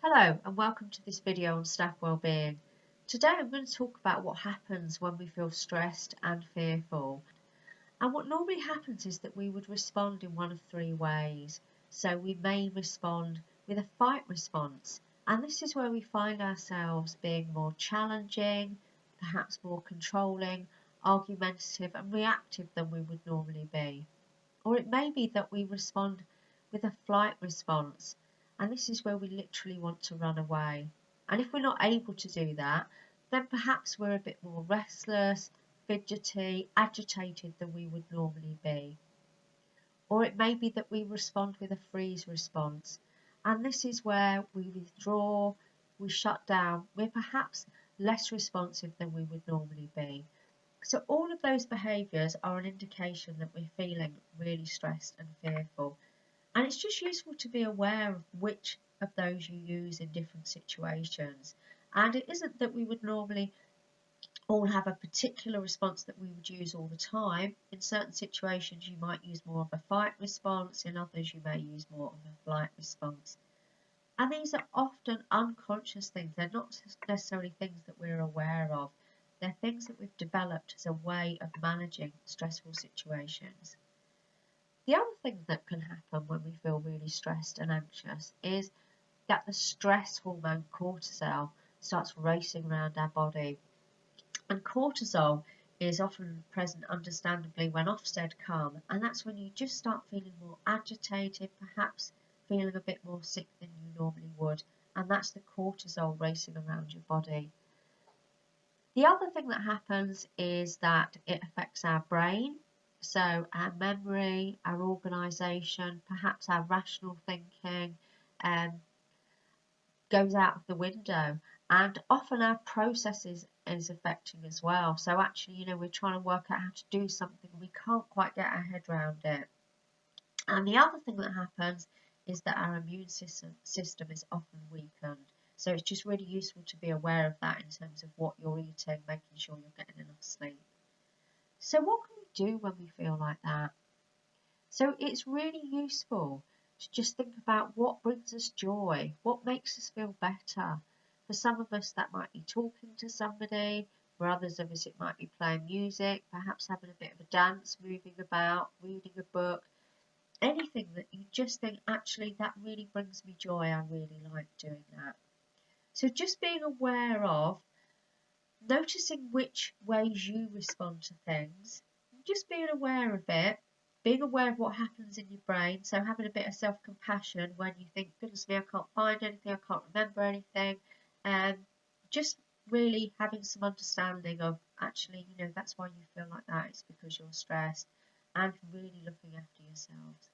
Hello and welcome to this video on staff wellbeing. Today I'm going to talk about what happens when we feel stressed and fearful. And what normally happens is that we would respond in one of three ways. So we may respond with a fight response, and this is where we find ourselves being more challenging, perhaps more controlling, argumentative and reactive than we would normally be. Or it may be that we respond with a flight response, and this is where we literally want to run away. And if we're not able to do that, then perhaps we're a bit more restless, fidgety, agitated than we would normally be. Or it may be that we respond with a freeze response, and this is where we withdraw, we shut down, we're perhaps less responsive than we would normally be. So all of those behaviours are an indication that we're feeling really stressed and fearful. And it's just useful to be aware of which of those you use in different situations. And it isn't that we would normally all have a particular response that we would use all the time. In certain situations, you might use more of a fight response. In others, you may use more of a flight response. And these are often unconscious things. They're not necessarily things that we're aware of. They're things that we've developed as a way of managing stressful situations. The other thing that can happen when we feel really stressed and anxious is that the stress hormone cortisol starts racing around our body. And cortisol is often present, understandably, when Ofsted come, and that's when you just start feeling more agitated, perhaps feeling a bit more sick than you normally would, and that's the cortisol racing around your body. The other thing that happens is that it affects our brain. So our memory, our organisation, perhaps our rational thinking goes out of the window, and often our processes is affecting as well. So actually, we're trying to work out how to do something, we can't quite get our head around it. And the other thing that happens is that our immune system is often weakened. So it's just really useful to be aware of that in terms of what you're eating, making sure you're getting enough sleep. So what can we do when we feel like that? So it's really useful to just think about what brings us joy, what makes us feel better. For some of us that might be talking to somebody, for others of us it might be playing music, perhaps having a bit of a dance, moving about, reading a book, anything that you just think, actually that really brings me joy, I really like doing that. So just being aware of, noticing which ways you respond to things, just being aware of it, being aware of what happens in your brain, so having a bit of self-compassion when you think, goodness me, I can't find anything, I can't remember anything, and just really having some understanding of, actually, that's why you feel like that, it's because you're stressed, and really looking after yourselves.